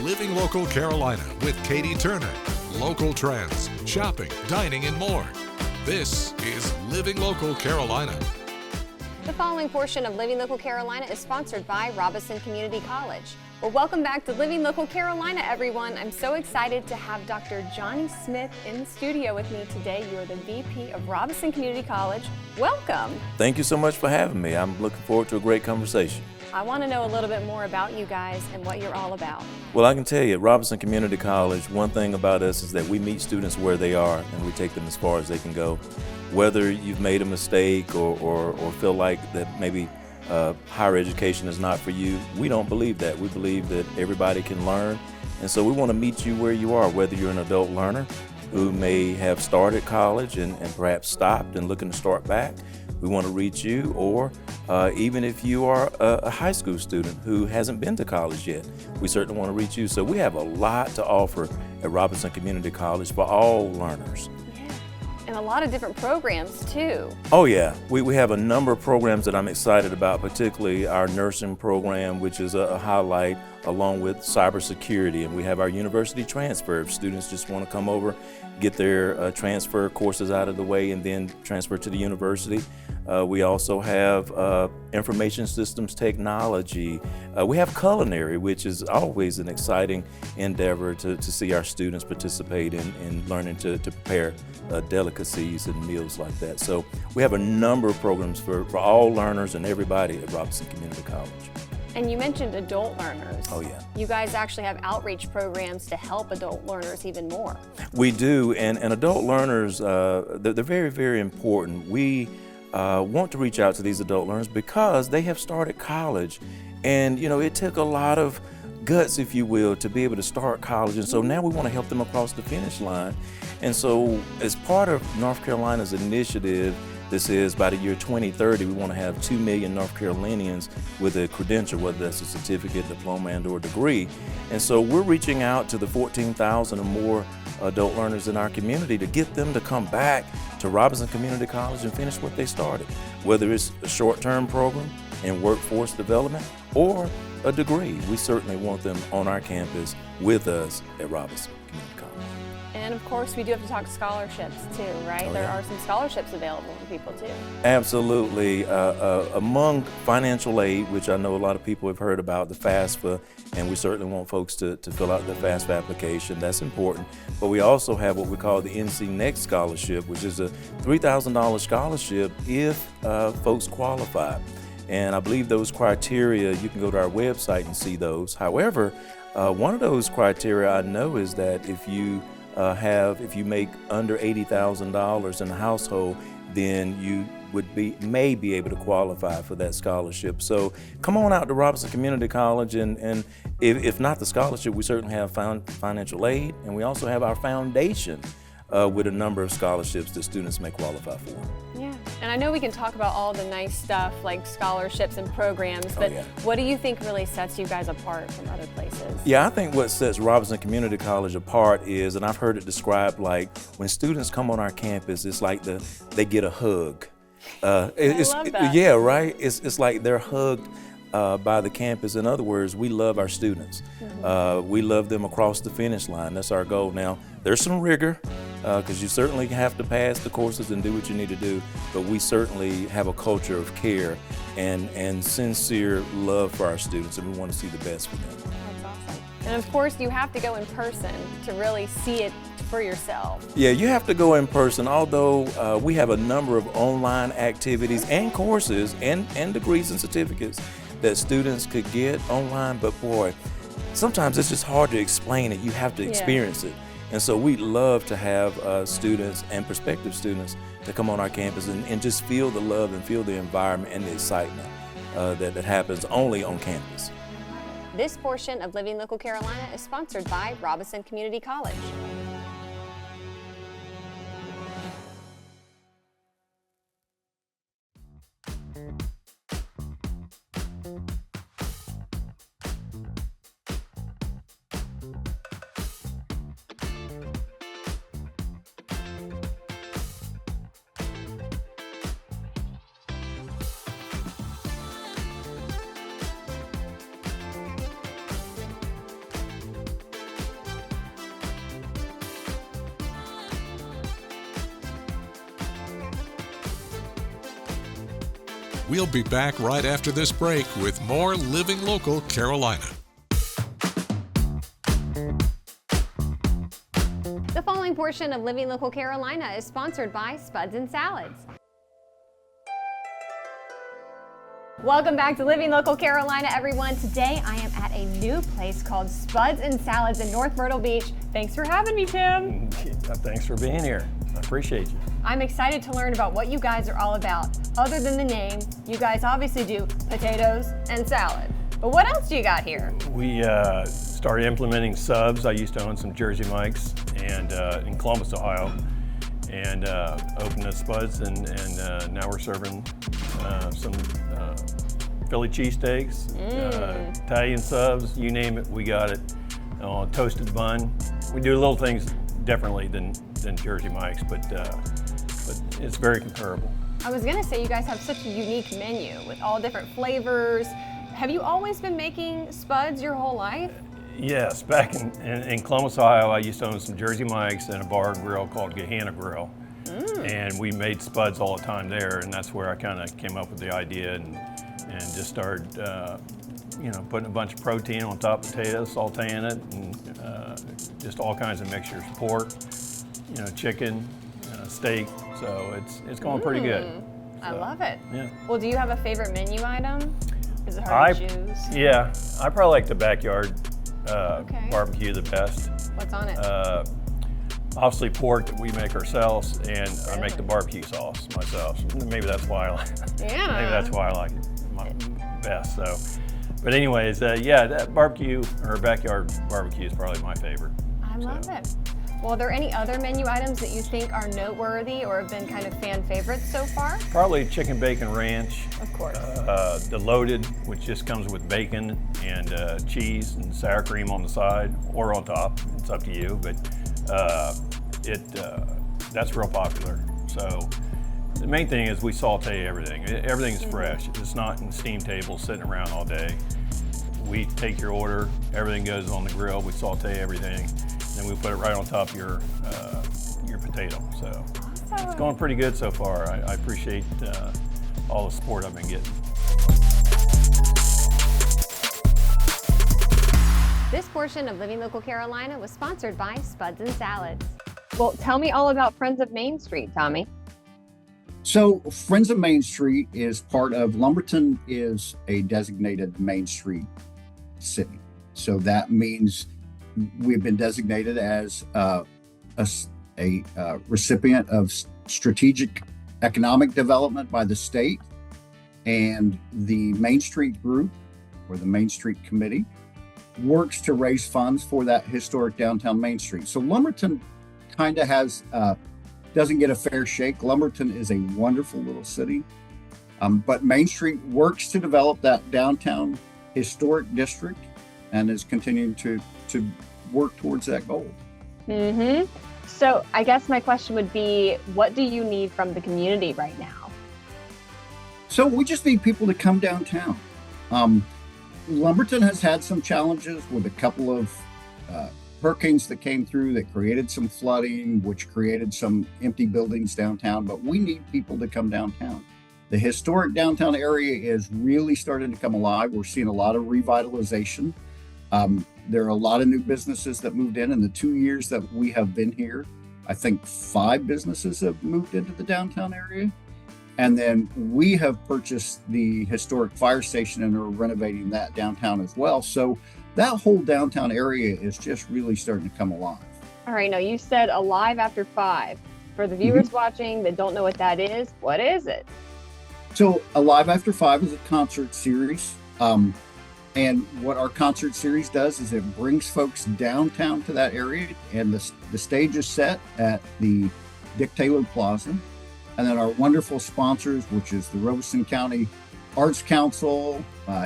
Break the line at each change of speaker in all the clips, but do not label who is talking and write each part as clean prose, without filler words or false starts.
Living Local Carolina with Katie Turner. Local trends, shopping, dining, and more. This is Living Local Carolina.
The following portion of Living Local Carolina is sponsored by Robinson Community College. Well, welcome back to Living Local Carolina, everyone. I'm so excited to have Dr. Johnny Smith in the studio with me today. You are the VP of Robinson Community College. Welcome.
Thank you so much for having me. I'm looking forward to a great conversation.
I want to know a little bit more about you guys and what you're all about.
Well, I can tell you at Robinson Community College, one thing about us is that we meet students where they are and we take them as far as they can go. Whether you've made a mistake or feel like that maybe higher education is not for you, we don't believe that. We believe that everybody can learn, and so we want to meet you where you are, whether you're an adult learner who may have started college and perhaps stopped and looking to start back. We want to reach you, or even if you are a high school student who hasn't been to college yet, we certainly want to reach you. So we have a lot to offer at Robinson Community College for all learners.
And a lot of different programs too.
Oh yeah, we have a number of programs that I'm excited about, particularly our nursing program, which is a highlight, along with cybersecurity. And we have our university transfer. If students just want to come over, get their transfer courses out of the way and then transfer to the university. We also have information systems technology. We have culinary, which is always an exciting endeavor to see our students participate in learning to prepare delicacies and meals like that. So we have a number of programs for all learners and everybody at Robinson Community College.
And you mentioned adult learners.
Oh yeah.
You guys actually have outreach programs to help adult learners even more.
We do, and adult learners, they're very, very important. We want to reach out to these adult learners because they have started college, and you know, it took a lot of guts, if you will, to be able to start college, and so now we want to help them across the finish line. And so as part of North Carolina's initiative, this is by the year 2030, we want to have 2 million North Carolinians with a credential, whether that's a certificate, diploma, and/or degree. And so we're reaching out to the 14,000 or more adult learners in our community to get them to come back to Robinson Community College and finish what they started, whether it's a short-term program in workforce development or a degree. We certainly want them on our campus with us at Robinson Community College.
And of course, we do have to talk scholarships too, right?
Oh,
there
yeah.
are some scholarships available for people too.
Absolutely. Among financial aid, which I know a lot of people have heard about, the FAFSA, and we certainly want folks to fill out the FAFSA application. That's important. But we also have what we call the NC Next Scholarship, which is a $3,000 scholarship if folks qualify. And I believe those criteria, you can go to our website and see those. However, one of those criteria I know is that if you make under $80,000 in a household, then you may be able to qualify for that scholarship. So come on out to Robinson Community College, and if not the scholarship, we certainly have financial aid, and we also have our foundation with a number of scholarships that students may qualify for.
Yeah, and I know we can talk about all the nice stuff like scholarships and programs, but what do you think really sets you guys apart from other places?
Yeah, I think what sets Robinson Community College apart is, and I've heard it described like when students come on our campus, it's like they get a hug.
I love that.
Yeah, right? It's like they're hugged by the campus. In other words, we love our students. We love them across the finish line. That's our goal. Now, there's some rigor, because you certainly have to pass the courses and do what you need to do, but we certainly have a culture of care and sincere love for our students, and we want to see the best for them.
That's awesome. And of course, you have to go in person to really see it for yourself.
Yeah, you have to go in person, although we have a number of online activities and courses and degrees and certificates that students could get online, but boy, sometimes it's just hard to explain it. You have to experience it. And so we'd love to have students and prospective students to come on our campus and just feel the love and feel the environment and the excitement that happens only on campus.
This portion of Living Local Carolina is sponsored by Robinson Community College.
We'll be back right after this break with more Living Local Carolina.
The following portion of Living Local Carolina is sponsored by Spuds and Salads. Welcome back to Living Local Carolina, everyone. Today I am at a new place called Spuds and Salads in North Myrtle Beach. Thanks for having me, Tim.
Thanks for being here. I appreciate you.
I'm excited to learn about what you guys are all about. Other than the name, you guys obviously do potatoes and salad. But what else do you got here?
We started implementing subs. I used to own some Jersey Mike's and in Columbus, Ohio, and opened the Spuds, and now we're serving some Philly cheesesteaks, Italian subs, you name it, we got it. Toasted bun. We do little things differently than Jersey Mike's, but it's very comparable.
I was gonna say you guys have such a unique menu with all different flavors. Have you always been making Spuds your whole life?
Yes, back in Columbus, Ohio, I used to own some Jersey Mike's and a bar and grill called Gehanna Grill. And we made Spuds all the time there, and that's where I kind of came up with the idea and just started putting a bunch of protein on top of potatoes, sauteing it, and just all kinds of mixtures, pork, chicken, steak. So it's going pretty good.
I love it.
Yeah.
Well, do you have a favorite menu item? Is it hard to choose?
Yeah, I probably like the backyard barbecue the best.
What's on it?
Obviously pork that we make ourselves, and I make the barbecue sauce myself. Maybe that's why I like it.
Yeah.
Maybe that's why I like it best. So, but anyways, that barbecue or backyard barbecue is probably my favorite.
I love it. Well, are there any other menu items that you think are noteworthy or have been kind of fan favorites so far?
Probably chicken bacon ranch.
Of course.
The loaded, which just comes with bacon and cheese and sour cream on the side or on top. It's up to you, but that's real popular. So the main thing is we saute everything. Everything's fresh. It's not in steam tables sitting around all day. We take your order, everything goes on the grill, we saute everything, and we put it right on top of your potato. So it's going pretty good so far. I appreciate all the support I've been getting.
This portion of Living Local Carolina was sponsored by Spuds and Salads. Well, tell me all about Friends of Main Street, Tommy.
So Friends of Main Street is part of Lumberton is a designated Main Street city. So that means we've been designated as a recipient of strategic economic development by the state, and the Main Street Group, or the Main Street Committee, works to raise funds for that historic downtown Main Street. So Lumberton kind of doesn't get a fair shake. Lumberton is a wonderful little city, but Main Street works to develop that downtown historic district and is continuing to work towards that goal.
So I guess my question would be, what do you need from the community right now?
So we just need people to come downtown. Lumberton has had some challenges with a couple of hurricanes that came through that created some flooding, which created some empty buildings downtown, but we need people to come downtown. The historic downtown area is really starting to come alive. We're seeing a lot of revitalization. There are a lot of new businesses that moved in the 2 years that we have been here. I think 5 businesses have moved into the downtown area. And then we have purchased the historic fire station and are renovating that downtown as well. So that whole downtown area is just really starting to come alive.
All right, now you said Alive After 5. For the viewers watching that don't know what that is, what is it?
So Alive After 5 is a concert series. And what our concert series does is it brings folks downtown to that area, and the stage is set at the Dick Taylor Plaza. And then our wonderful sponsors, which is the Robeson County Arts Council,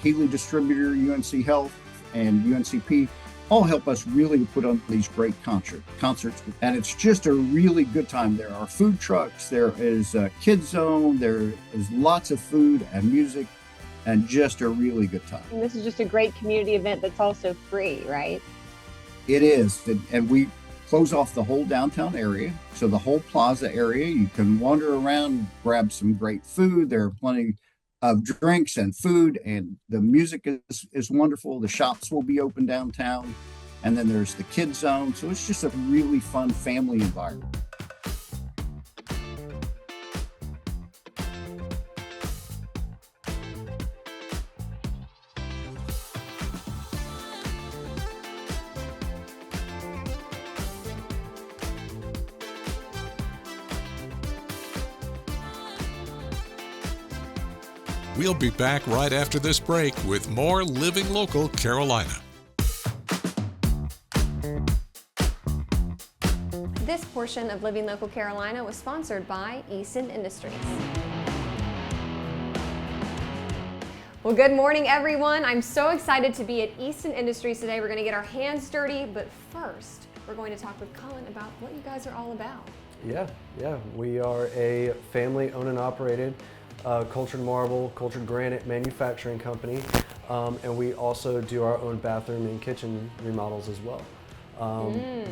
Healy Distributor, UNC Health, and UNCP, all help us really put on these great concerts. And it's just a really good time. There are food trucks, there is a kids zone, there is lots of food and music, and just a really good time.
And this is just a great community event that's also free, right?
It is, and we close off the whole downtown area. So the whole plaza area, you can wander around, grab some great food. There are plenty of drinks and food, and the music is wonderful. The shops will be open downtown, and then there's the kids zone. So it's just a really fun family environment.
We'll be back right after this break with more Living Local Carolina.
This portion of Living Local Carolina was sponsored by Easton Industries. Well, good morning, everyone. I'm so excited to be at Easton Industries today. We're going to get our hands dirty, but first, we're going to talk with Cullen about what you guys are all about.
Yeah. We are a family-owned and operated cultured marble, cultured granite manufacturing company, and we also do our own bathroom and kitchen remodels as well.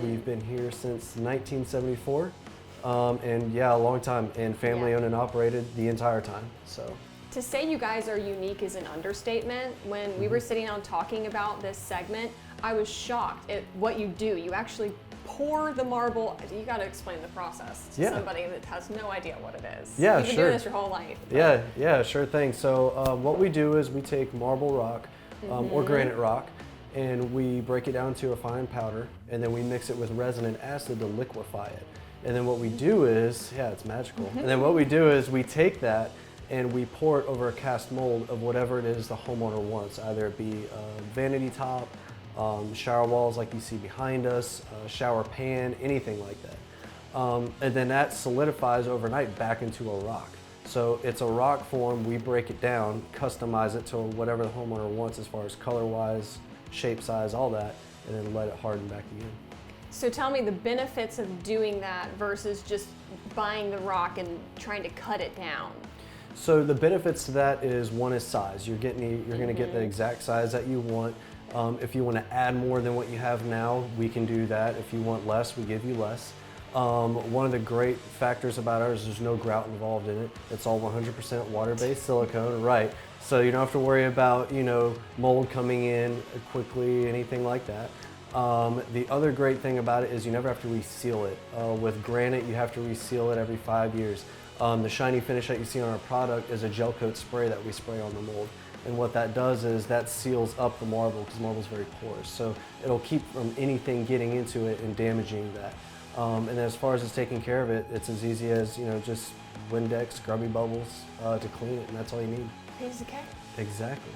We've been here since 1974, and yeah, a long time, and family-owned and operated the entire time. So.
To say you guys are unique is an understatement. When we were sitting down talking about this segment, I was shocked at what you do. You actually pour the marble. You got to explain the process to somebody that has no idea what it is.
Yeah,
You've been doing this your whole life.
Yeah, sure thing. So what we do is we take marble rock or granite rock, and we break it down to a fine powder, and then we mix it with resin and acid to liquefy it. And then what we do is, it's magical. And then what we do is we take that and we pour it over a cast mold of whatever it is the homeowner wants, either it be a vanity top, shower walls like you see behind us, shower pan, anything like that. And then that solidifies overnight back into a rock. So it's a rock form, we break it down, customize it to whatever the homeowner wants as far as color-wise, shape, size, all that, and then let it harden back again.
So tell me the benefits of doing that versus just buying the rock and trying to cut it down.
So the benefits to that is, one is size. You're going to get the exact size that you want. If you want to add more than what you have now, we can do that. If you want less, we give you less. One of the great factors about ours is there's no grout involved in it. It's all 100% water-based silicone, right? So you don't have to worry about, mold coming in quickly, anything like that. The other great thing about it is you never have to reseal it. With granite, you have to reseal it every 5 years. The shiny finish that you see on our product is a gel coat spray that we spray on the mold. And what that does is that seals up the marble, because marble is very porous. So it'll keep from anything getting into it and damaging that. And then as far as it's taking care of it, it's as easy as, just Windex, scrubby bubbles to clean it, and that's all you need.
Piece of cake.
Exactly.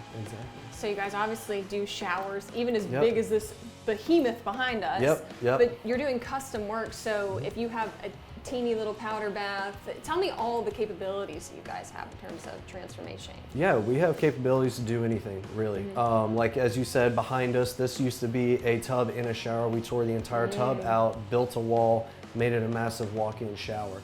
So you guys obviously do showers, even as big as this behemoth behind us.
Yep.
But you're doing custom work, so if you have a teeny little powder bath, tell me all the capabilities that you guys have in terms of transformation.
Yeah, we have capabilities to do anything, really. Like as you said, behind us, this used to be a tub in a shower. We tore the entire tub out, built a wall, made it a massive walk-in shower.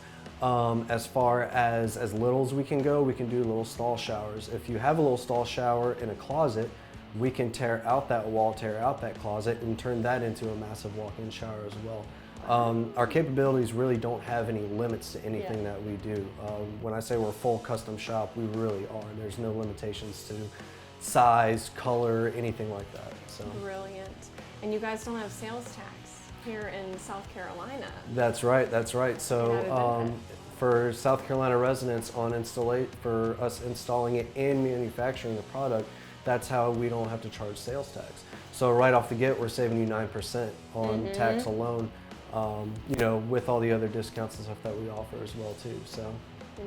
As far as little as we can go, we can do little stall showers. If you have a little stall shower in a closet, we can tear out that wall, tear out that closet, and turn that into a massive walk-in shower as well. Our capabilities really don't have any limits to anything that we do. When I say we're a full custom shop, we really are. There's no limitations to size, color, anything like that. So.
Brilliant. And you guys don't have sales tax here in South Carolina.
That's right. So for South Carolina residents for us installing it and manufacturing the product, that's how we don't have to charge sales tax. So right off the get, we're saving you 9% on tax alone. With all the other discounts and stuff that we offer as well too. So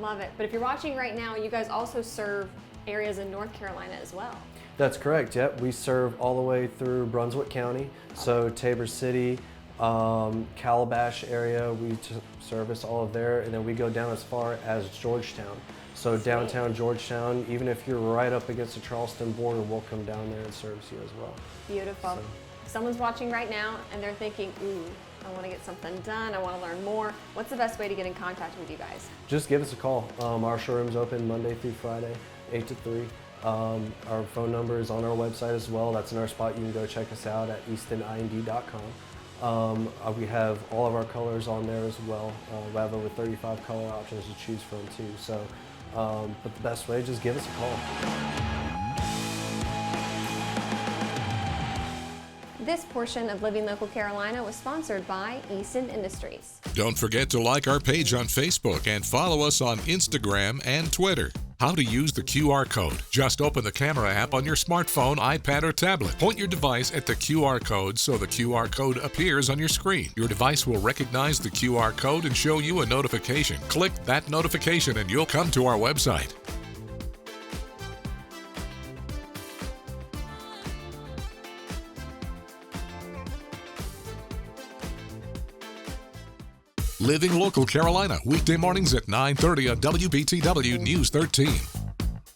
love it. But if you're watching right now, you guys also serve areas in North Carolina as well.
That's correct. Yep, we serve all the way through Brunswick County, so Tabor City, Calabash area. We service all of there, and then we go down as far as Georgetown. So downtown Georgetown, even if you're right up against the Charleston border, we'll come down there and service you as well.
Beautiful.
So.
If someone's watching right now and they're thinking, ooh, I want to get something done, I want to learn more, what's the best way to get in contact with you guys?
Just give us a call. Our showroom's open Monday through Friday, 8 to 3. Our phone number is on our website as well. That's in our spot. You can go check us out at eastonind.com. We have all of our colors on there as well. We have over 35 color options to choose from too. So But the best way, just give us a call.
This portion of Living Local Carolina was sponsored by Easton Industries.
Don't forget to like our page on Facebook and follow us on Instagram and Twitter. How to use the QR code. Just open the camera app on your smartphone, iPad, or tablet. Point your device at the QR code so the QR code appears on your screen. Your device will recognize the QR code and show you a notification. Click that notification and you'll come to our website. Living Local Carolina, weekday mornings at 9:30 on WBTW News 13.